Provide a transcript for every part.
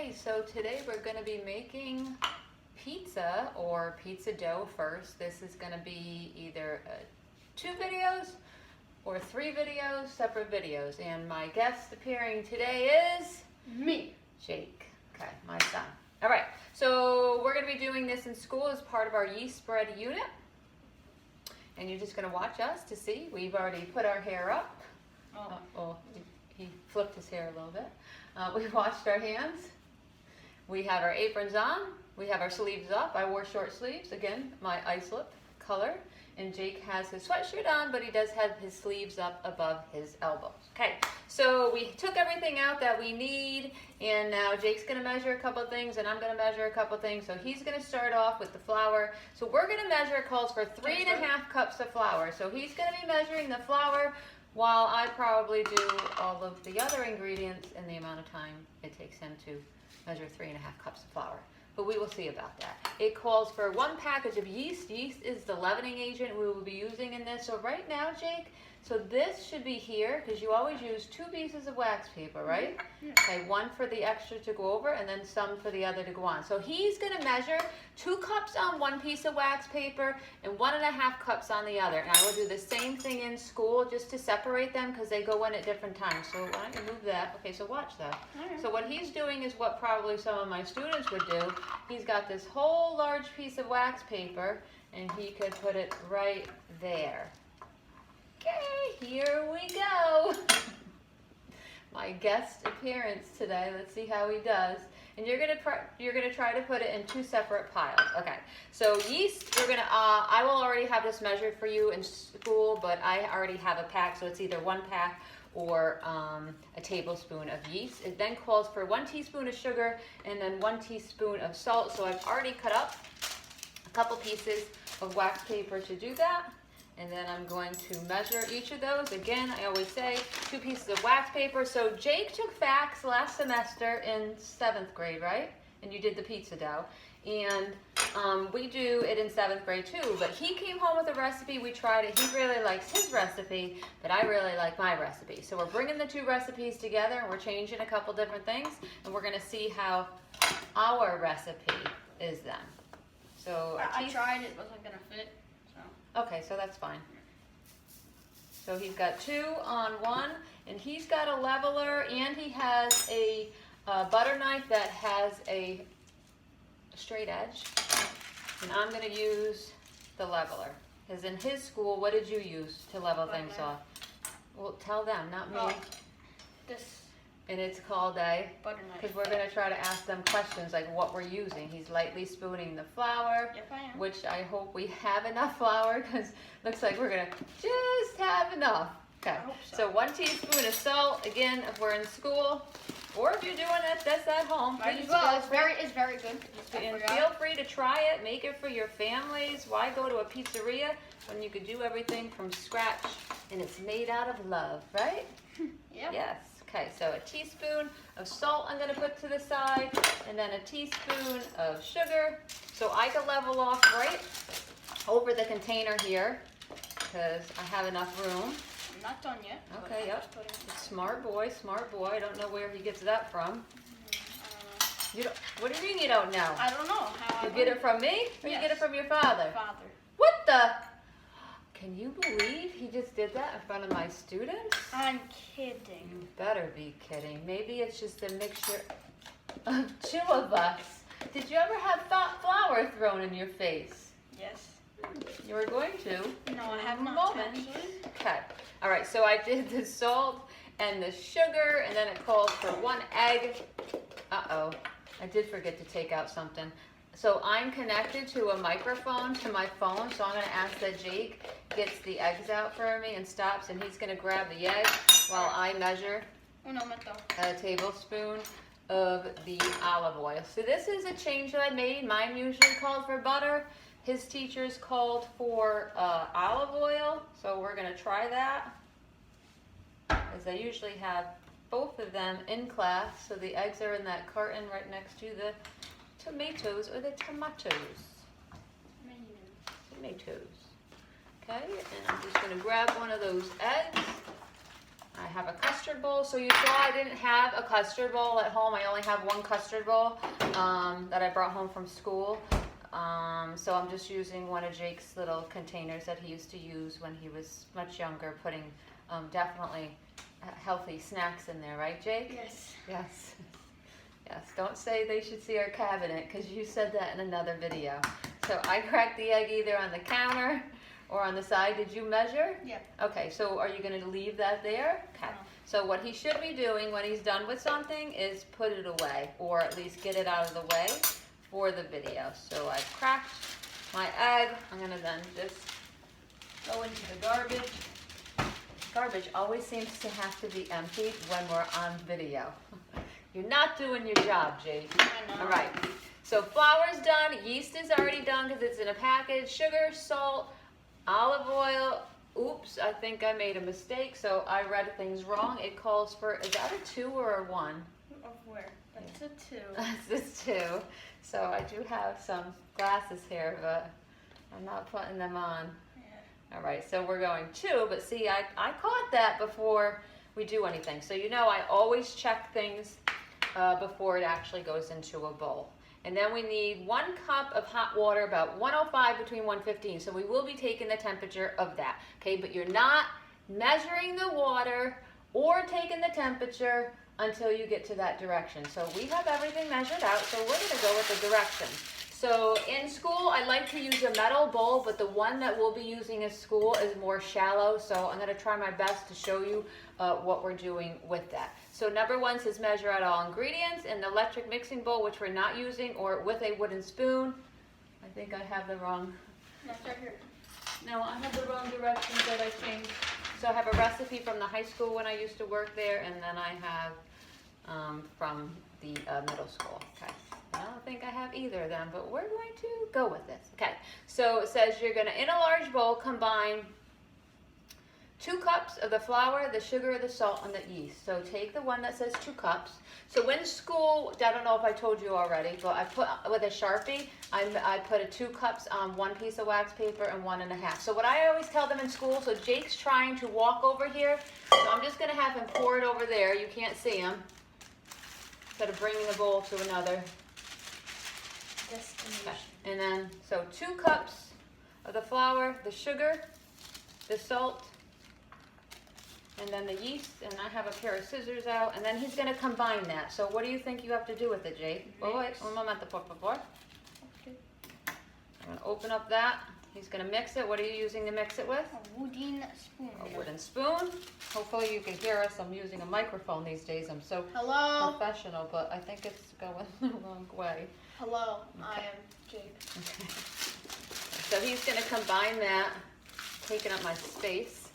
Okay, so today we're going to be making pizza or pizza dough first. This is going to be either 2 videos or 3 videos, separate videos. And my guest appearing today is? Me. Jake. Okay, my son. All right, so we're going to be doing this in school as part of our yeast bread unit. And you're just going to watch us to see. We've already put our hair up. Oh, he flipped his hair a little bit. We've washed our hands. We have our aprons on. We have our sleeves up. I wore short sleeves. Again, my islip color. And Jake has his sweatshirt on, but he does have his sleeves up above his elbows. Okay, so we took everything out that we need, and now Jake's going to measure a couple things, and I'm going to measure a couple things. So he's going to start off with the flour. So we're going to measure, it calls for 3.5 cups of flour. So he's going to be measuring the flour, while I probably do all of the other ingredients in the amount of time it takes him to measure 3.5 cups of flour. But we will see about that. It calls for 1 package of yeast. Yeast is the leavening agent we will be using in this. So right now, Jake, so this should be here, because you always use 2 pieces of wax paper, right? Yeah. Okay, 1 for the extra to go over, and then some for the other to go on. So he's going to measure 2 cups on 1 piece of wax paper and 1.5 cups on the other. And I will do the same thing in school just to separate them, because they go in at different times. So why don't you move that? Okay, so watch that. Right. So what he's doing is what probably some of my students would do. He's got this whole large piece of wax paper, and he could put it right there. Okay, here we go. My guest appearance today. Let's see how he does. And you're gonna try to put it in 2 separate piles. Okay. So yeast, I will already have this measured for you in school, but I already have a pack, so it's either 1 pack or a tablespoon of yeast. It then calls for 1 teaspoon of sugar and then 1 teaspoon of salt. So I've already cut up a couple pieces of wax paper to do that. And then I'm going to measure each of those. Again, I always say 2 pieces of wax paper. So Jake took FACS last semester in 7th grade, right? And you did the pizza dough. And we do it in 7th grade too. But he came home with a recipe. We tried it. He really likes his recipe, but I really like my recipe. So we're bringing the 2 recipes together, and we're changing a couple different things. And we're going to see how our recipe is then. So I tried, it wasn't going to fit. Okay, so that's fine. So he's got 2 on 1, and he's got a leveler, and he has a butter knife that has a straight edge. And I'm going to use the leveler. Because in his school, what did you use to level things off? Well, tell them, not me. Oh, this. And it's called a Butter knife. Because we're going to try to ask them questions like what we're using. He's lightly spooning the flour, Yep, I am. which I hope we have enough flour, because looks like we're going to just have enough. Okay, I hope so. so 1 teaspoon of salt, again, if we're in school, or if you're doing this at home, Might please as well. feel It's very good. and feel free to try it. Make it for your families. Why go to a pizzeria when you could do everything from scratch, and it's made out of love, right? Yep. Yes. Okay, so a teaspoon of salt I'm going to put to the side, and then a teaspoon of sugar. So I can level off right over the container here, because I have enough room. I'm not done yet. Okay, yep. Smart boy, smart boy. I don't know where he gets that from. You don't. What do you mean you don't know? I don't know how You get it from me, or you get it from your father? Father. What the? Can you believe he just did that in front of my students? I'm kidding. You better be kidding. Maybe it's just a mixture of 2 of us. Did you ever have flour thrown in your face? Yes. You were going to. No, I have not. Moment. Actually. Okay. All right, so I did the salt and the sugar, and then it calls for 1 egg. Uh-oh. I did forget to take out something. So I'm connected to a microphone to my phone, so I'm going to ask that Jake gets the eggs out for me and stops, and he's going to grab the egg while I measure a tablespoon of the olive oil. So this is a change that I made. Mine usually called for butter. His teachers called for olive oil, so we're going to try that, as I usually have both of them in class. So the eggs are in that carton right next to the tomatoes, or the tomatoes. Tomatoes. Okay, and I'm just going to grab one of those eggs. I have a custard bowl. So you saw I didn't have a custard bowl at home. I only have one custard bowl that I brought home from school. So I'm just using one of Jake's little containers that he used to use when he was much younger, putting definitely healthy snacks in there, right, Jake? Yes. Yes. Yes. Don't say they should see our cabinet, because you said that in another video. So I cracked the egg either on the counter or on the side. Did you measure? Yeah. Okay, so are you going to leave that there? Okay. No. So what he should be doing when he's done with something is put it away, or at least get it out of the way for the video. So I cracked my egg. I'm going to then just go into the garbage. Garbage always seems to have to be emptied when we're on video. You're not doing your job, Jake. I know. All right. So flour's done. Yeast is already done because it's in a package. Sugar, salt, olive oil. Oops, I think I made a mistake. So I read things wrong. It calls for, is that a 2 or a 1? Of where? That's a 2. That's a 2. So I do have some glasses here, but I'm not putting them on. Yeah. All right, so we're going 2, but see, I caught that before we do anything. So you know I always check things before it actually goes into a bowl. And then we need 1 cup of hot water, about 105 between 115. So we will be taking the temperature of that, okay? But you're not measuring the water or taking the temperature until you get to that direction. So we have everything measured out, so we're gonna go with the direction. So in school, I like to use a metal bowl, but the one that we'll be using in school is more shallow. So I'm gonna try my best to show you what we're doing with that. So number 1 says measure out all ingredients in the electric mixing bowl, which we're not using, or with a wooden spoon. I think I have the wrong, That's right here. no, I have the wrong directions that I changed. So I have a recipe from the high school when I used to work there, and then I have from the middle school. Okay. I don't think I have either of them, but we're going to go with this. Okay, so it says you're going to, in a large bowl, combine 2 cups of the flour, the sugar, the salt, and the yeast. So take the one that says 2 cups. So in school, I don't know if I told you already, but I put, with a Sharpie, I put 2 cups on 1 piece of wax paper and 1.5. So what I always tell them in school, so Jake's trying to walk over here, so I'm just going to have him pour it over there. You can't see him. Instead of bringing the bowl to another. Okay. And then, so 2 cups of the flour, the sugar, the salt, and then the yeast, and I have a pair of scissors out, and then he's going to combine that. So what do you think you have to do with it, Jake? Oh, wait, un momento, por favor. Okay. I'm going to open up that. He's going to mix it. What are you using to mix it with? A wooden spoon. A wooden spoon. Hopefully you can hear us. I'm using a microphone these days. I'm so Hello. professional, but I think it's going the wrong way. Hello. Okay. I am Jake. Okay. So he's going to combine that, taking up my space.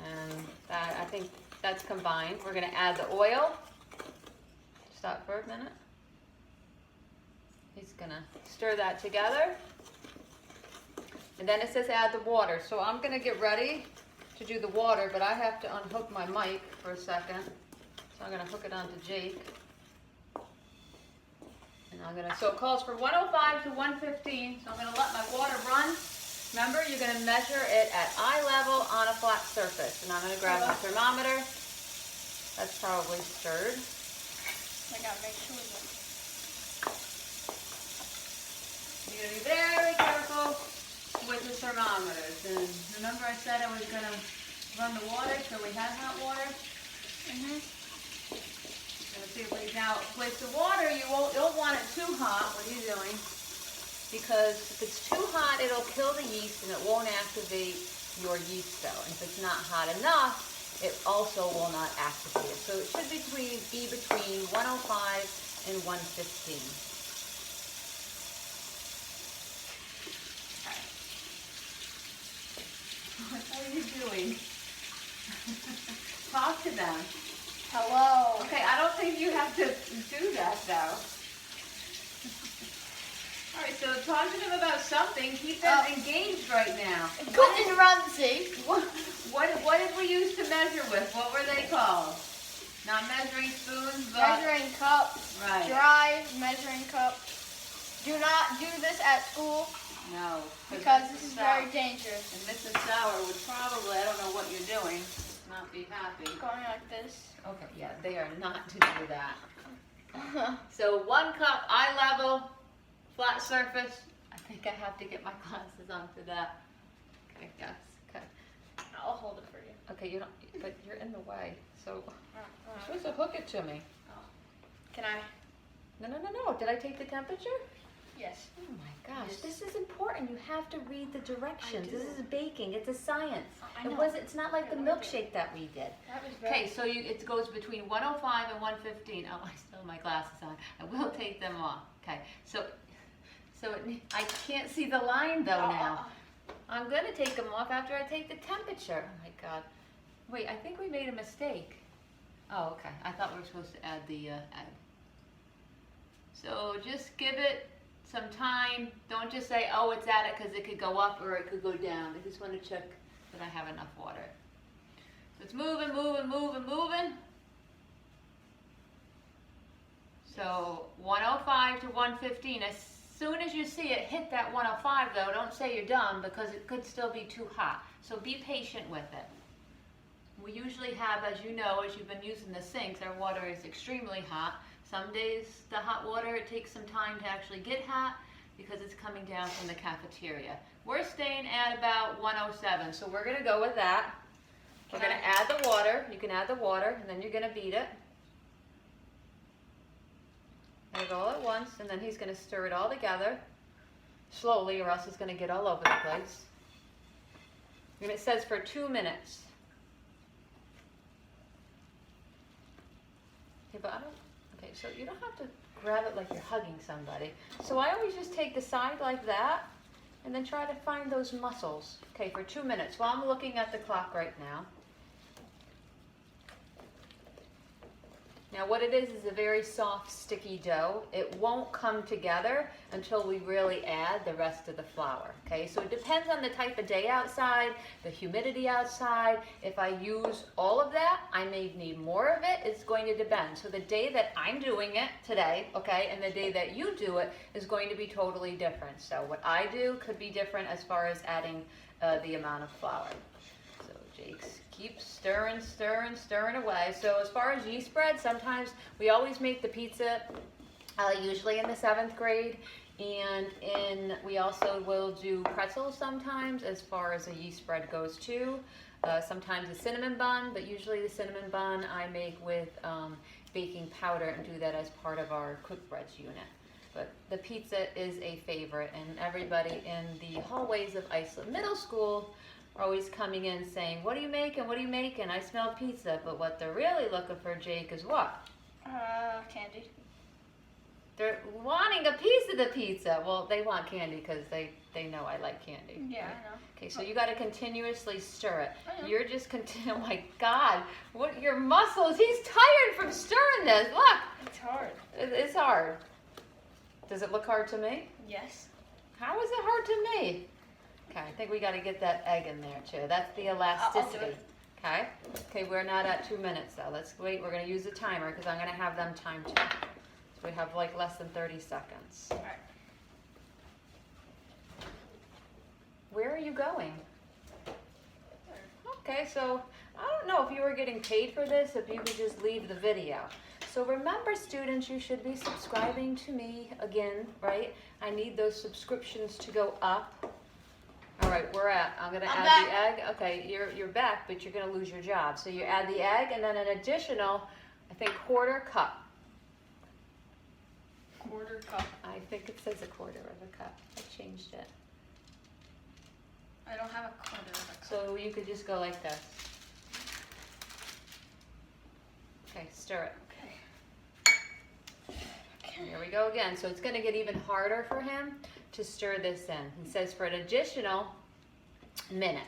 And that, I think that's combined. We're going to add the oil. Stop for a minute. He's going to stir that together. And then it says add the water. So I'm going to get ready to do the water, but I have to unhook my mic for a second. So I'm going to hook it onto Jake. And I'm going to, so it calls for 105 to 115. So I'm going to let my water run. Remember, you're going to measure it at eye level on a flat surface. And I'm going to grab my thermometer. That's probably stirred. I gotta make sure that. You're going to be very careful with the thermometers. And remember I said I was going to run the water so we had hot water? Mhm. Let's see if we now place the water. You don't want it too hot. What are you doing? Because if it's too hot, it'll kill the yeast and it won't activate your yeast cell. And if it's not hot enough, it also will not activate it. So it should be between 105 and 115. Okay. What are you doing? Talk to them. Hello. Okay, I don't think you have to do that though. All right, so talk to them about something. Keep them engaged right now. Gordon Ramsay. What did we use to measure with? What were they called? Not measuring spoons, but Measuring cups. right. Dry measuring cup. Do not do this at school. No. Because this is very dangerous. And Mrs. Sauer would probably, I don't know what you're doing, not be happy. Going like this. Okay, yeah, they are not to do that. So 1 cup, eye level, flat surface. I think I have to get my glasses on for that. Okay, yes, okay. I'll hold it for you. Okay, you don't, but you're in the way, so you're Uh, supposed to hook it to me. Can I? No. Did I take the temperature? Yes. Oh my gosh, Yes. this is important. You have to read the directions. I do. This is baking. It's a science. I know. It's not like the I learned it. milkshake that we did. That was very. Okay, so it goes between 105 and 115. Oh, I still have my glasses on. I will take them off. Okay, so I can't see the line though now. I'm gonna take them off after I take the temperature. Oh my God. Wait, I think we made a mistake. Oh, okay. I thought we were supposed to add the egg. So just give it some time. Don't just say, oh, it's at it, because it could go up or it could go down. I just want to check that I have enough water. So it's moving. So 105 to 115. As soon as you see it hit that 105 though, don't say you're done, because it could still be too hot. So be patient with it. We usually have, as you know, as you've been using the sinks, our water is extremely hot. Some days the hot water, it takes some time to actually get hot because it's coming down from the cafeteria. We're staying at about 107, so we're gonna go with that. We're gonna add the water. You can add the water, and then you're gonna beat it. Add it all at once, and then he's gonna stir it all together slowly, or else it's gonna get all over the place. And it says for 2 minutes. Okay, but I don't. Okay, so you don't have to grab it like you're hugging somebody. So I always just take the side like that and then try to find those muscles. Okay, for 2 minutes. Well, I'm looking at the clock right now. Now what it is a very soft, sticky dough. It won't come together until we really add the rest of the flour. Okay, so it depends on the type of day outside, the humidity outside. If I use all of that, I may need more of it. It's going to depend. So the day that I'm doing it today, okay, and the day that you do it is going to be totally different. So what I do could be different as far as adding the amount of flour. So Jake's keep stirring away. So as far as yeast bread, sometimes we always make the pizza, usually in the 7th grade, and we also will do pretzels sometimes as far as a yeast bread goes too. Sometimes a cinnamon bun, but usually the cinnamon bun I make with baking powder and do that as part of our cooked breads unit. But the pizza is a favorite, and everybody in the hallways of Iceland Middle School are always coming in saying, what are you making? What are you making? I smell pizza. But what they're really looking for, Jake, is what? Candy. They're wanting a piece of the pizza. Well, they want candy because they know I like candy. Yeah, right? I know. Okay, so you got to continuously stir it. I know. You're just oh my God, what your muscles? He's tired from stirring this. Look, It's hard. it's hard. Does it look hard to me? Yes. How is it hard to me? Okay, I think we got to get that egg in there too. That's the I'll do elasticity. it. Okay. Okay, we're not at 2 minutes though. Let's wait. We're going to use the timer because I'm going to have them time too. So we have like less than 30 seconds. All right. Where are you going? Okay, so I don't know if you were getting paid for this, if you could just leave the video. So remember, students, you should be subscribing to me again, right? I need those subscriptions to go up. All right, I'm going to add back. the egg. Okay, you're back, but you're going to lose your job. So you add the egg and then an additional, I think, 1/4 cup. 1/4 cup. I think it says 1/4 of a cup. I changed it. I don't have a 1/4 of a cup. So you could just go like this. Okay, stir it. Here we go again. So it's going to get even harder for him to stir this in. He says for an additional minute.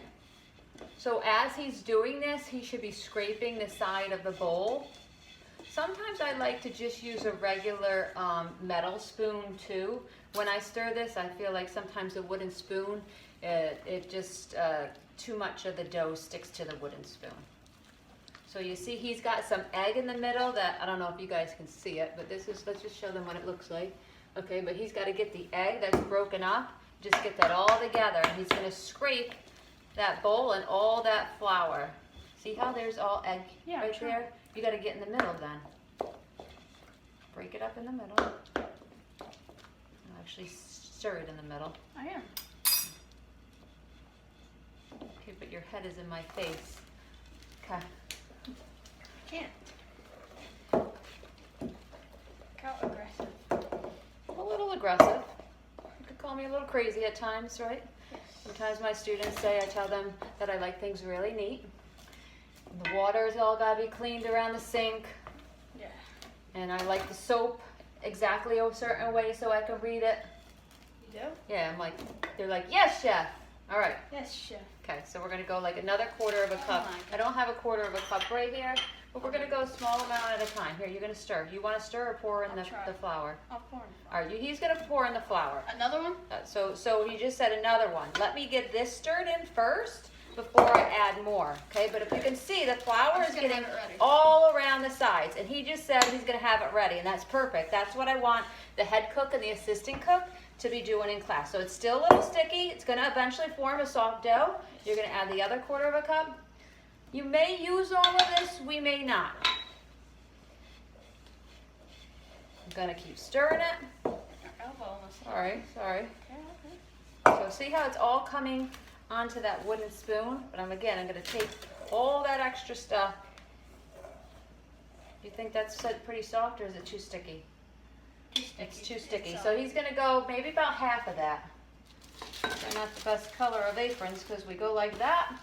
So as he's doing this, he should be scraping the side of the bowl. Sometimes I like to just use a regular metal spoon too. When I stir this, I feel like sometimes a wooden spoon, it just, too much of the dough sticks to the wooden spoon. So you see he's got some egg in the middle that, I don't know if you guys can see it, but let's just show them what it looks like. Okay, but he's got to get the egg that's broken up just get that all together. And he's gonna scrape that bowl and all that flour. See how there's all egg right there? You gotta get in the middle then. Break it up in the middle. I'll actually stir it in the middle. I am. Okay, but your head is in my face. Okay. Can't. Look how aggressive. A little aggressive. You could call me a little crazy at times, right? Sometimes my students say, I tell them that I like things really neat. And the water's all gotta be cleaned around the sink. Yeah. And I like the soap exactly a certain way so I can read it. You do? Yeah, I'm like, they're like, yes, chef. All right. Yes, chef. Okay, so we're gonna go like another quarter of a cup. I don't have a quarter of a cup right here, but we're gonna go a small amount at a time. Here, you're gonna stir. You wanna stir or pour in the flour? I'll pour in the All right, he's gonna pour in the flour. Another one? So he just said another one. Let me get this stirred in first before I add more, okay? But if you can see, the flour is getting all around the sides, and he just said he's gonna have it ready, and that's perfect. That's what I want the head cook and the assistant cook to be doing in class. So it's still a little sticky. It's gonna eventually form a soft dough. You're gonna add the other quarter of a cup. You may use all of this, we may not. I'm gonna keep stirring it. All right, sorry. So see how it's all coming onto that wooden spoon? But I'm gonna take all that extra stuff. Do you think that's pretty soft or is it too sticky? It's too sticky. So he's gonna go maybe about half of that. They're not the best color of aprons because we go like that.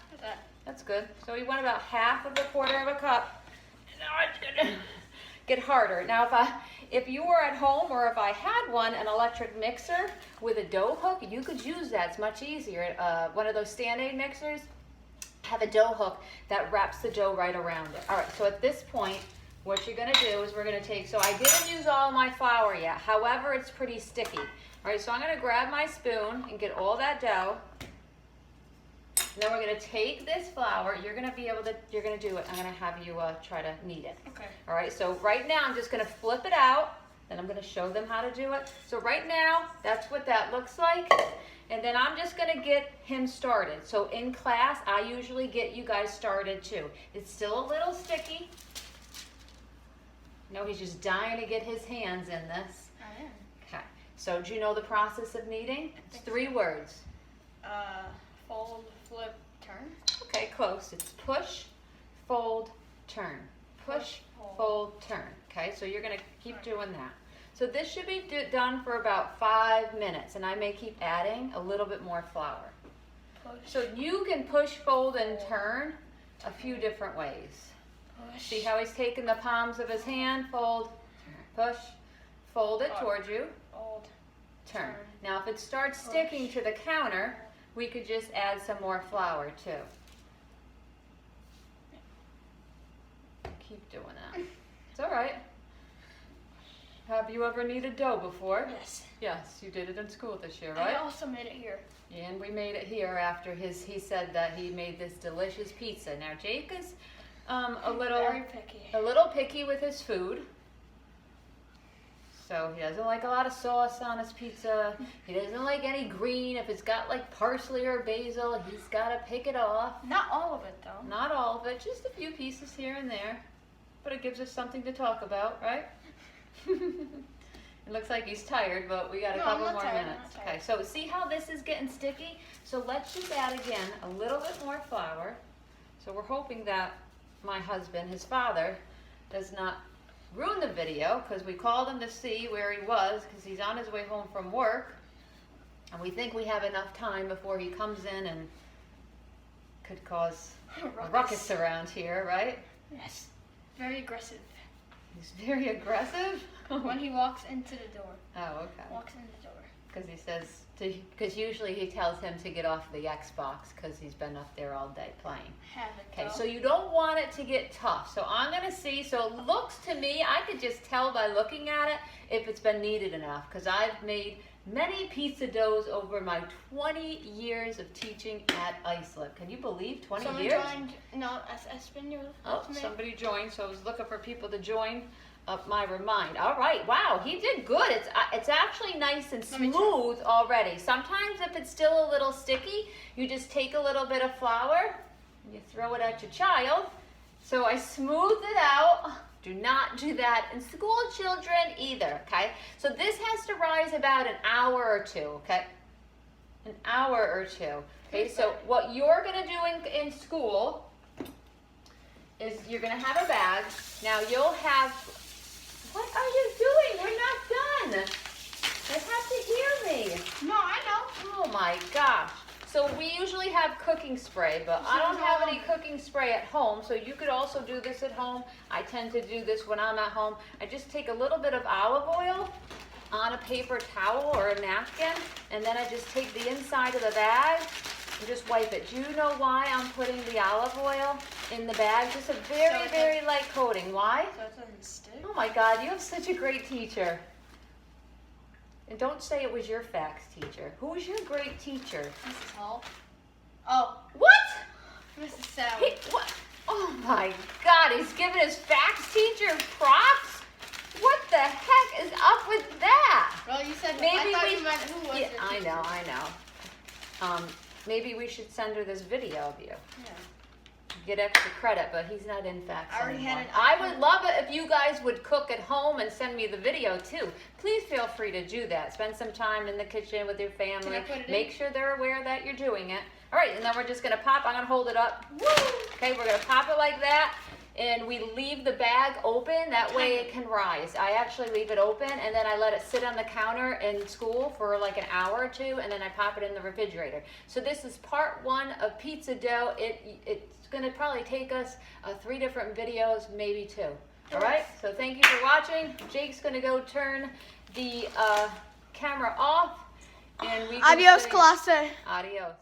That's good. So we want about half of a quarter of a cup. Now it's gonna get harder. Now if you were at home or if I had an electric mixer with a dough hook, you could use that. It's much easier. One of those stand-aid mixers have a dough hook that wraps the dough right around it. All right, so at this point, what you're gonna do is we're gonna take, so I didn't use all my flour yet, however, it's pretty sticky. All right, so I'm gonna grab my spoon and get all that dough. And then we're gonna take this flour, you're gonna do it. I'm gonna have you try to knead it. Okay. All right, so right now I'm just gonna flip it out, then I'm gonna show them how to do it. So right now, that's what that looks like. And then I'm just gonna get him started. So in class, I usually get you guys started too. It's still a little sticky. No, he's just dying to get his hands in this. I am. Okay. So do you know the process of kneading? It's 3 words. Fold, flip, turn. Okay, close. It's push, fold, turn. Push, fold, turn. Okay, so you're gonna keep doing that. So this should be done for about 5 minutes, and I may keep adding a little bit more flour. Push. So you can push, fold, and turn a few different ways. Push. See how he's taking the palms of his hand, fold, push, fold it towards you, Fold. turn. Now if it starts sticking to the counter, we could just add some more flour too. Keep doing that. It's all right. Have you ever kneaded dough before? Yes. Yes, you did it in school this year, I right? also made it here. And we made it here after he said that he made this delicious pizza. Now Jake is Very picky. a little picky with his food. So he doesn't like a lot of sauce on his pizza. He doesn't like any green. If it's got like parsley or basil, he's got to pick it off. Not all of it though. Not all of it, just a few pieces here and there. But it gives us something to talk about, right? It looks like he's tired, but we got a couple more minutes. Okay, so see how this is getting sticky? So let's just add again a little bit more flour. So we're hoping that my husband, his father, does not ruin the video, because we called him to see where he was because he's on his way home from work, and we think we have enough time before he comes in and could cause a ruckus around here, right? Yes. Very aggressive. He's very aggressive. When he walks into the door. Oh, okay. Walks in the door. Because he says, because usually he tells him to get off the Xbox because he's been up there all day playing. Have it. Okay, though. so you don't want it to get tough. So I'm going to see, so it looks to me, I could just tell by looking at it if it's been kneaded enough, because I've made many pizza doughs over my 20 years of teaching at Islip. Can you believe 20 Someone years? joined. No, it's been you. Oh, somebody joined, so I was looking for people to join up my remind. All right, wow, he did good. It's actually nice and smooth already. Sometimes if it's still a little sticky, you just take a little bit of flour and you throw it at your child. So I smoothed it out. Do not do that in school, children, either, okay? So this has to rise about an hour or two, okay? An hour or two. Okay, so what you're gonna do in school is you're gonna have a bag. Now you'll have, what are you doing? We're not done. You have to hear me. No, I know. Oh my gosh. So we usually have cooking spray, but I don't have any cooking spray at home, so you could also do this at home. I tend to do this when I'm at home. I just take a little bit of olive oil on a paper towel or a napkin, and then I just take the inside of the bag and just wipe it. Do you know why I'm putting the olive oil in the bag? Just a very, very light coating. Why? So it doesn't stick? Oh my God, you have such a great teacher. And don't say it was your facts teacher. Who's your great teacher? Mrs. Hall. Oh, What? Mrs. Sally. Hey, what? Oh my God, he's giving his facts teacher props? What the heck is up with that? Well, you said Maybe I thought we- you meant who was Yeah, your I teacher. know. Maybe we should send her this video of you. Yeah. Get extra credit, but he's not in facts I already anymore. had it. I would love it if you guys would cook at home and send me the video too. Please feel free to do that. Spend some time in the kitchen with your family. Can I put it in? Make sure they're aware that you're doing it. All right, and then we're just gonna pop. I'm gonna hold it up. Woo! Okay, we're gonna pop it like that, and we leave the bag open. That way it can rise. I actually leave it open, and then I let it sit on the counter in school for like an hour or two, and then I pop it in the refrigerator. So this is part 1 of pizza dough. It's gonna probably take us 3 different videos, maybe 2. All right, so thank you for watching. Jake's gonna go turn the camera off, and we can Adios, say clase. adios.